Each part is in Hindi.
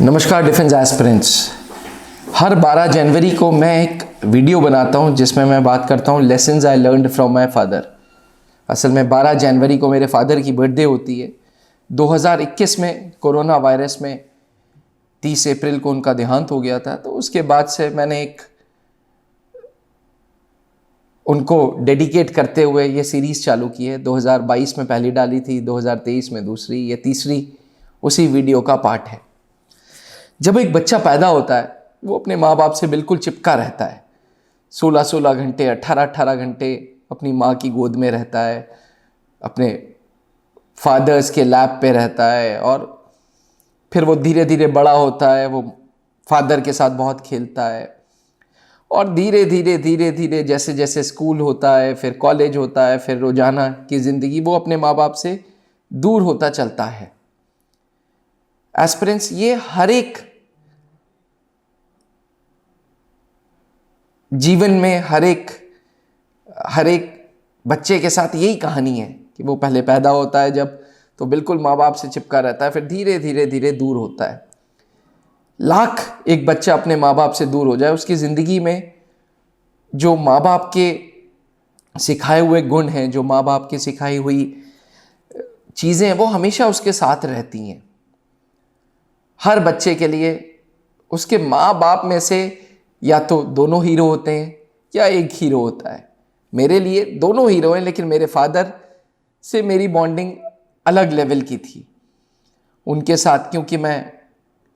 नमस्कार डिफेंस एस्पिरेंट्स। हर 12 जनवरी को मैं एक वीडियो बनाता हूं जिसमें मैं बात करता हूं lessons I learned from my father. असल में 12 जनवरी को मेरे फादर की बर्थडे होती है। 2021 में कोरोना वायरस में 30 अप्रैल को उनका देहांत हो गया था। तो उसके बाद से मैंने एक उनको डेडिकेट करते हुए ये सीरीज़ चालू की है। 2022 में पहली डाली थी, 2023 में दूसरी, ये तीसरी उसी वीडियो का पार्ट है। जब एक बच्चा पैदा होता है वो अपने माँ बाप से बिल्कुल चिपका रहता है। 16-16 घंटे, 18-18 घंटे अपनी माँ की गोद में रहता है, अपने फादर्स के लैप पे रहता है और फिर वो धीरे धीरे बड़ा होता है। वो फादर के साथ बहुत खेलता है और धीरे धीरे धीरे धीरे जैसे जैसे स्कूल होता है, फिर कॉलेज होता है, फिर रोज़ाना की ज़िंदगी, वो अपने माँ बाप से दूर होता चलता है। एस्पिरेंट्स, ये हर एक जीवन में हर एक बच्चे के साथ यही कहानी है कि वो पहले पैदा होता है जब, तो बिल्कुल माँ बाप से चिपका रहता है, फिर धीरे धीरे धीरे दूर होता है। लाख एक बच्चा अपने माँ बाप से दूर हो जाए, उसकी ज़िंदगी में जो माँ बाप के सिखाए हुए गुण हैं, जो माँ बाप की सिखाई हुई चीज़ें हैं, वो हमेशा उसके साथ रहती हैं। हर बच्चे के लिए उसके माँ बाप में से या तो दोनों हीरो होते हैं या एक हीरो होता है। मेरे लिए दोनों हीरो हैं, लेकिन मेरे फादर से मेरी बॉन्डिंग अलग लेवल की थी। उनके साथ क्योंकि मैं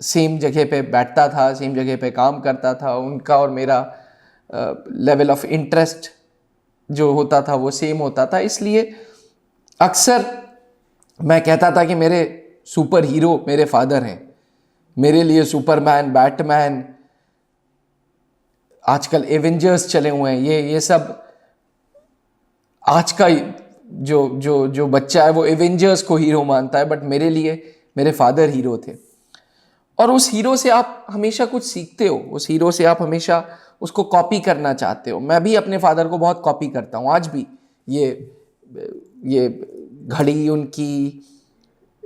सेम जगह पे बैठता था, सेम जगह पे काम करता था, उनका और मेरा लेवल ऑफ इंटरेस्ट जो होता था वो सेम होता था। इसलिए अक्सर मैं कहता था कि मेरे सुपर हीरो मेरे फादर हैं। मेरे लिए सुपरमैन, बैटमैन, आजकल एवेंजर्स चले हुए हैं, ये सब आज का जो बच्चा है वो एवेंजर्स को हीरो मानता है, बट मेरे लिए मेरे फादर हीरो थे। और उस हीरो से आप हमेशा कुछ सीखते हो, उस हीरो से आप हमेशा उसको कॉपी करना चाहते हो। मैं भी अपने फादर को बहुत कॉपी करता हूँ आज भी। ये घड़ी उनकी,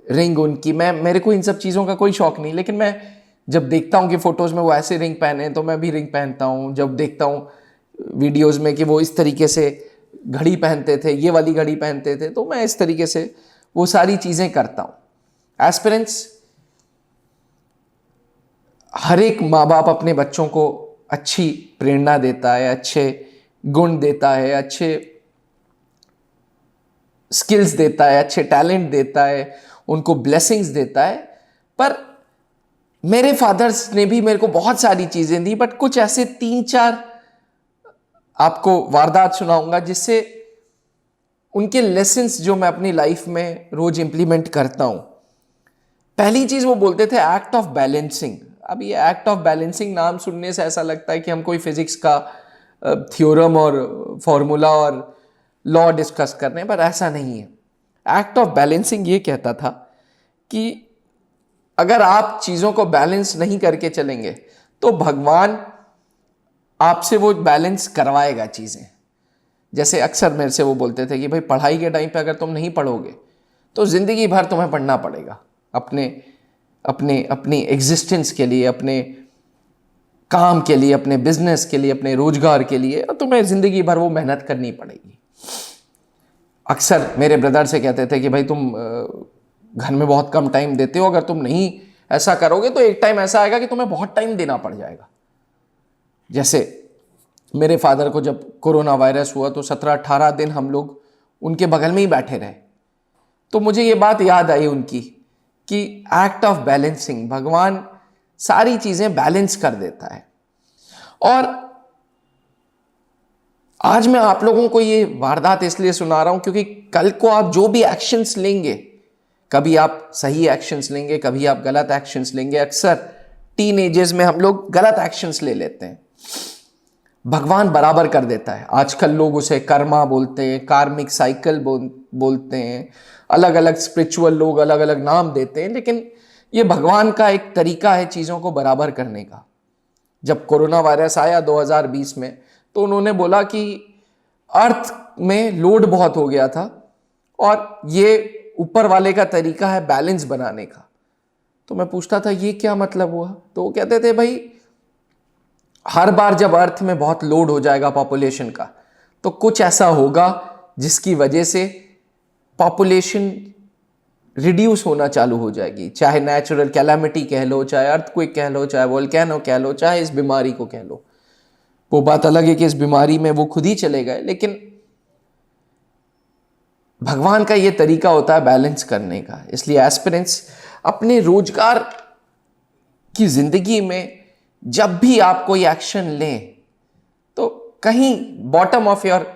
रिंग उनकी, मेरे को इन सब चीज़ों का कोई शौक नहीं, लेकिन मैं जब देखता हूँ कि फ़ोटोज़ में वो ऐसे रिंग पहने तो मैं भी रिंग पहनता हूँ। जब देखता हूँ वीडियोज़ में कि वो इस तरीके से घड़ी पहनते थे, ये वाली घड़ी पहनते थे, तो मैं इस तरीके से वो सारी चीज़ें करता हूँ। एस्पिरेंट्स, हर एक माँ बाप अपने बच्चों को अच्छी प्रेरणा देता है, अच्छे गुण देता है, अच्छे स्किल्स देता है, अच्छे टैलेंट देता है, उनको ब्लेसिंग्स देता है। पर मेरे फादर्स ने भी मेरे को बहुत सारी चीज़ें दी, बट कुछ ऐसे 3-4 आपको वारदात सुनाऊंगा जिससे उनके लेसन्स जो मैं अपनी लाइफ में रोज इंप्लीमेंट करता हूं। पहली चीज़ वो बोलते थे एक्ट ऑफ बैलेंसिंग। अब ये एक्ट ऑफ बैलेंसिंग नाम सुनने से ऐसा लगता है कि हम कोई फिजिक्स का थ्योरम और फॉर्मूला और लॉ डिस्कस कर रहे हैं, पर ऐसा नहीं है। एक्ट ऑफ बैलेंसिंग ये कहता था कि अगर आप चीज़ों को बैलेंस नहीं करके चलेंगे तो भगवान आपसे वो बैलेंस करवाएगा चीज़ें। जैसे अक्सर मेरे से वो बोलते थे कि भाई पढ़ाई के टाइम पे अगर तुम नहीं पढ़ोगे तो ज़िंदगी भर तुम्हें पढ़ना पड़ेगा अपनी एग्जिस्टेंस के लिए, अपने काम के लिए, अपने बिजनेस के लिए, अपने रोजगार के लिए, और तुम्हें ज़िंदगी भर वो मेहनत करनी पड़ेगी। अक्सर मेरे ब्रदर से कहते थे कि भाई तुम घर में बहुत कम टाइम देते हो, अगर तुम नहीं ऐसा करोगे तो एक टाइम ऐसा आएगा कि तुम्हें बहुत टाइम देना पड़ जाएगा। जैसे मेरे फादर को जब कोरोना वायरस हुआ तो 17-18 दिन हम लोग उनके बगल में ही बैठे रहे। तो मुझे ये बात याद आई उनकी कि एक्ट ऑफ बैलेंसिंग, भगवान सारी चीज़ें बैलेंस कर देता है। और आज मैं आप लोगों को ये वारदात इसलिए सुना रहा हूं क्योंकि कल को आप जो भी एक्शंस लेंगे, कभी आप सही एक्शंस लेंगे, कभी आप गलत एक्शंस लेंगे। अक्सर टीनेजर्स में हम लोग गलत एक्शंस ले लेते हैं, भगवान बराबर कर देता है। आजकल लोग उसे कर्मा बोलते हैं, कार्मिक साइकिल बोलते हैं, अलग अलग स्पिरिचुअल लोग अलग अलग नाम देते हैं, लेकिन ये भगवान का एक तरीका है चीज़ों को बराबर करने का। जब कोरोना वायरस आया 2020 में, तो उन्होंने बोला कि अर्थ में लोड बहुत हो गया था और ये ऊपर वाले का तरीका है बैलेंस बनाने का। तो मैं पूछता था ये क्या मतलब हुआ, तो वो कहते थे भाई हर बार जब अर्थ में बहुत लोड हो जाएगा पॉपुलेशन का तो कुछ ऐसा होगा जिसकी वजह से पॉपुलेशन रिड्यूस होना चालू हो जाएगी, चाहे नेचुरल कैलामिटी कह लो, चाहे अर्थक्वेक कह लो, चाहे वोल्केनो कह लो, चाहे इस बीमारी को कह लो। वो बात अलग है कि इस बीमारी में वो खुद ही चले गए, लेकिन भगवान का ये तरीका होता है बैलेंस करने का। इसलिए एस्पिरेंट्स अपने रोजगार की जिंदगी में जब भी आप कोई एक्शन लें तो कहीं bottom of your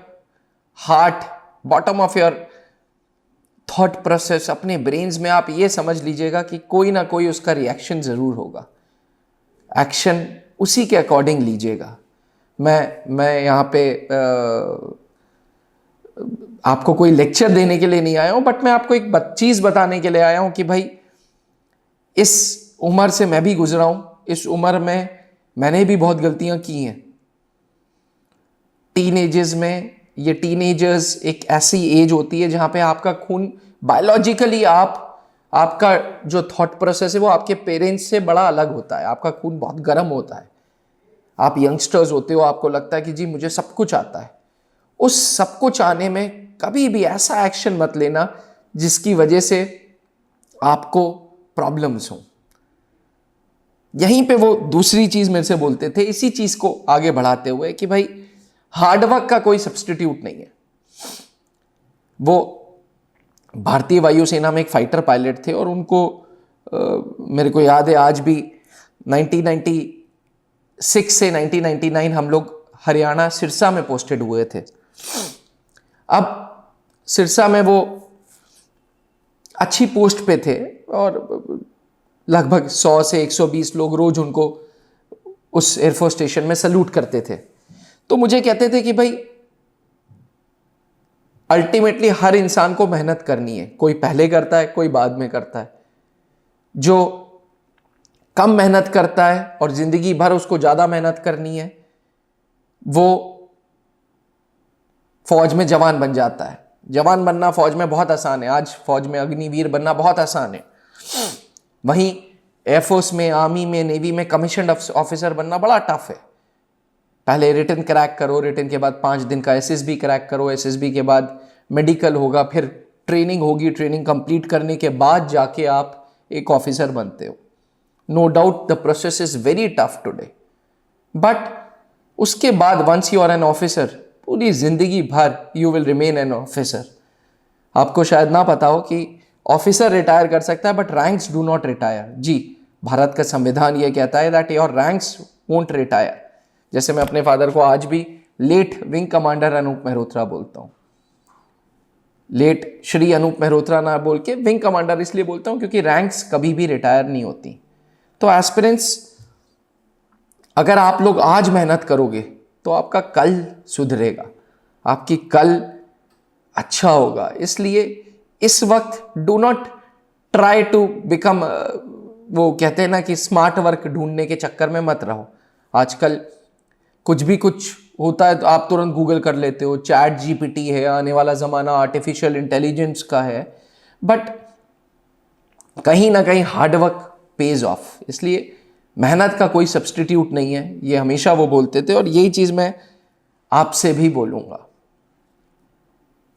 heart, bottom of your thought process, अपने ब्रेन्स में आप ये समझ लीजिएगा कि कोई ना कोई उसका रिएक्शन जरूर होगा। एक्शन उसी के अकॉर्डिंग लीजिएगा। मैं यहाँ पे आपको कोई लेक्चर देने के लिए नहीं आया हूं, बट मैं आपको एक चीज बताने के लिए आया हूं कि भाई इस उम्र से मैं भी गुजरा हूं, इस उम्र में मैंने भी बहुत गलतियां की हैं। टीनेजर्स में, ये टीनेजर्स एक ऐसी एज होती है जहां पे आपका खून बायोलॉजिकली आपका जो थॉट प्रोसेस है वो आपके पेरेंट्स से बड़ा अलग होता है। आपका खून बहुत गर्म होता है। आप यंगस्टर्स होते हो, आपको लगता है कि जी मुझे सब कुछ आता है। उस सब कुछ आने में कभी भी ऐसा एक्शन मत लेना जिसकी वजह से आपको प्रॉब्लम्स हो। यहीं पे वो दूसरी चीज मेरे से बोलते थे, इसी चीज को आगे बढ़ाते हुए कि भाई हार्डवर्क का कोई सब्स्टिट्यूट नहीं है। वो भारतीय वायुसेना में एक फाइटर पायलट थे और उनको मेरे को याद है आज भी 1996 से 1999 हम लोग हरियाणा सिरसा में पोस्टेड हुए थे। अब सिरसा में वो अच्छी पोस्ट पे थे और लगभग 100 से 120 लोग रोज उनको उस एयरफोर्स स्टेशन में सल्यूट करते थे। तो मुझे कहते थे कि भाई अल्टीमेटली हर इंसान को मेहनत करनी है, कोई पहले करता है, कोई बाद में करता है। जो कम मेहनत करता है और जिंदगी भर उसको ज्यादा मेहनत करनी है, वो फौज में जवान बन जाता है। जवान बनना फौज में बहुत आसान है, आज फौज में अग्निवीर बनना बहुत आसान है। वहीं एयरफोर्स में, आर्मी में, नेवी में कमीशन्ड ऑफिसर बनना बड़ा टफ है। पहले रिटन क्रैक करो, रिटन के बाद 5 दिन का एसएसबी क्रैक करो, एसएसबी के बाद मेडिकल होगा, फिर ट्रेनिंग होगी, ट्रेनिंग कंप्लीट करने के बाद जाके आप एक ऑफिसर बनते हो। No doubt the process is very tough today, but उसके बाद once you are an officer, पूरी जिंदगी भर you will remain an officer. आपको शायद ना पता हो कि ऑफिसर रिटायर कर सकता है but ranks do not retire. जी, भारत का संविधान ये कहता है that your ranks won't retire. जैसे मैं अपने फादर को आज भी late wing commander Anup Mehrotra बोलता हूँ। लेट श्री अनूप मेहरोत्रा ना बोल के विंग कमांडर इसलिए बोलता हूँ क्योंकि रैंक्स कभी भी रिटायर नहीं होती। तो एस्पिरेंट्स, अगर आप लोग आज मेहनत करोगे तो आपका कल सुधरेगा, आपकी कल अच्छा होगा। इसलिए इस वक्त do not try to become, वो कहते हैं ना कि स्मार्ट वर्क ढूंढने के चक्कर में मत रहो। आजकल कुछ भी कुछ होता है तो आप तुरंत गूगल कर लेते हो, चैट जीपीटी है, आने वाला ज़माना आर्टिफिशियल इंटेलिजेंस का है, बट कहीं ना कहीं हार्डवर्क पेज ऑफ। इसलिए मेहनत का कोई सब्स्टिट्यूट नहीं है, ये हमेशा वो बोलते थे और यही चीज़ मैं आपसे भी बोलूँगा।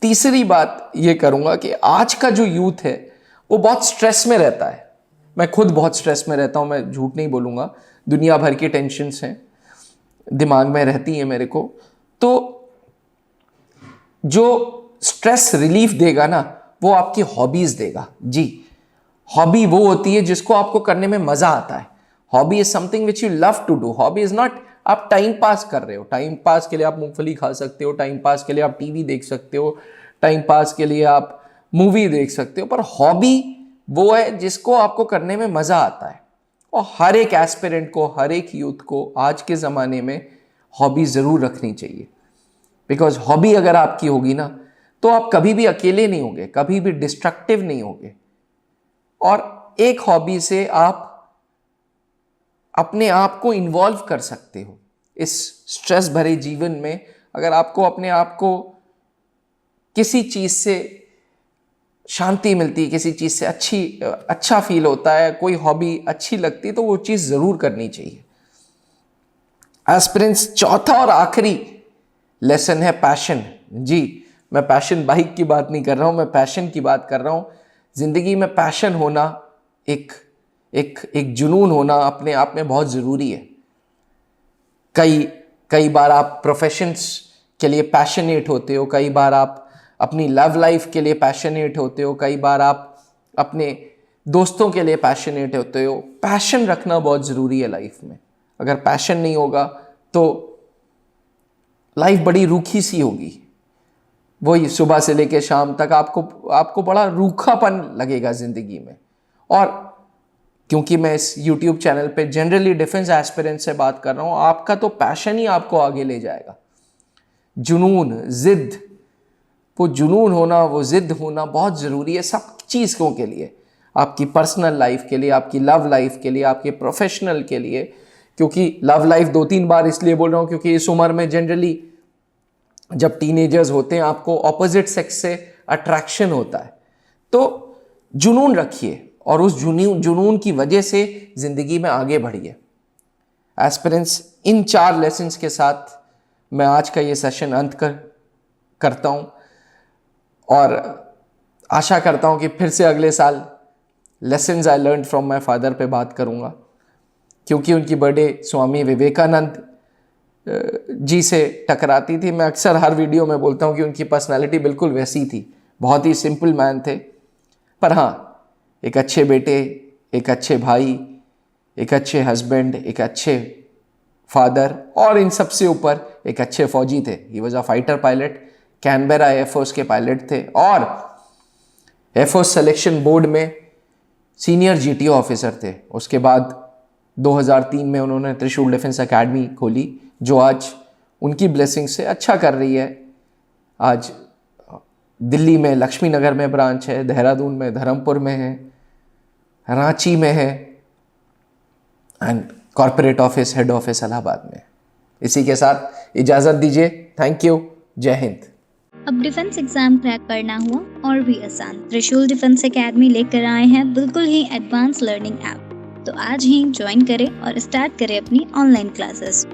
तीसरी बात ये करूँगा कि आज का जो यूथ है वो बहुत स्ट्रेस में रहता है। मैं खुद बहुत स्ट्रेस में रहता हूँ, मैं झूठ नहीं बोलूँगा। दुनिया भर की टेंशन्स हैं, दिमाग में रहती है मेरे को। तो जो स्ट्रेस रिलीफ देगा ना, वो आपकी हॉबीज देगा। जी, हॉबी वो होती है जिसको आपको करने में मजा आता है। Hobby is something which you love to do. Hobby is not आप टाइम पास कर रहे हो। टाइम पास के लिए आप मूंगफली खा सकते हो, टाइम पास के लिए आप टीवी देख सकते हो, टाइम पास के लिए आप मूवी देख सकते हो, पर हॉबी वो है जिसको आपको करने में मजा आता है। और हर एक एस्पिरेंट को, हर एक यूथ को आज के ज़माने में हॉबी ज़रूर रखनी चाहिए। बिकॉज हॉबी अगर आपकी होगी ना तो आप कभी भी अकेले नहीं होंगे, कभी भी डिस्ट्रक्टिव नहीं होंगे। और एक हॉबी से आप अपने आप को इन्वॉल्व कर सकते हो इस स्ट्रेस भरे जीवन में। अगर आपको अपने आप को किसी चीज़ से शांति मिलती है, किसी चीज़ से अच्छा फील होता है, कोई हॉबी अच्छी लगती है तो वो चीज़ ज़रूर करनी चाहिए। एस्पिरेंट्स, चौथा और आखिरी लेसन है पैशन। जी, मैं पैशन बाइक की बात नहीं कर रहा हूँ, मैं पैशन की बात कर रहा हूँ। ज़िंदगी में पैशन होना, एक जुनून होना अपने आप में बहुत ज़रूरी है। कई बार आप प्रोफेशंस के लिए पैशनेट होते हो, कई बार आप अपनी लव लाइफ के लिए पैशनेट होते हो, कई बार आप अपने दोस्तों के लिए पैशनेट होते हो। पैशन रखना बहुत ज़रूरी है लाइफ में। अगर पैशन नहीं होगा तो लाइफ बड़ी रूखी सी होगी। वही सुबह से लेकर शाम तक आपको बड़ा रूखापन लगेगा ज़िंदगी में। और क्योंकि मैं इस YouTube चैनल पे जनरली डिफेंस एस्पिरेंट से बात कर रहा हूँ, आपका तो पैशन ही आपको आगे ले जाएगा। जुनून, जिद, वो जुनून होना, वो जिद होना बहुत ज़रूरी है सब चीज़ों के लिए, आपकी पर्सनल लाइफ के लिए, आपकी लव लाइफ के लिए, आपके प्रोफेशनल के लिए। क्योंकि लव लाइफ 2-3 बार इसलिए बोल रहा हूँ क्योंकि इस उम्र में जनरली जब टीनेजर्स होते हैं आपको ऑपोजिट सेक्स से अट्रैक्शन होता है। तो जुनून रखिए और उस जुनून की वजह से ज़िंदगी में आगे बढ़िए। एस्पिरेंट्स, इन 4 लेसन्स के साथ मैं आज का ये सेशन अंत करता हूँ और आशा करता हूँ कि फिर से अगले साल lessons I learn from my father पे बात करूँगा। क्योंकि उनकी बर्थडे स्वामी विवेकानंद जी से टकराती थी। मैं अक्सर हर वीडियो में बोलता हूँ कि उनकी पर्सनालिटी बिल्कुल वैसी थी, बहुत ही सिंपल मैन थे। पर हाँ, एक अच्छे बेटे, एक अच्छे भाई, एक अच्छे हस्बैंड, एक अच्छे फादर और इन सबसे ऊपर एक अच्छे फौजी थे। He was a fighter pilot, Canberra air force के पायलट थे और एयरफोर्स सिलेक्शन बोर्ड में सीनियर GTO ऑफिसर थे। उसके बाद 2003 में उन्होंने त्रिशूल डिफेंस एकेडमी खोली, जो आज उनकी ब्लेसिंग से अच्छा कर रही है। आज दिल्ली में लक्ष्मी नगर में ब्रांच है, देहरादून में, धर्मपुर में है, रांची में है and corporate office, head office Allahabad में। इसी के साथ इजाज़त दीजिए। Thank you. जय हिंद। अब डिफेंस एग्जाम क्रैक करना हुआ और भी आसान, त्रिशूल डिफेंस एकेडमी लेकर आए हैं बिल्कुल ही एडवांस लर्निंग ऐप। तो आज ही ज्वाइन करें और स्टार्ट करें अपनी ऑनलाइन क्लासेस।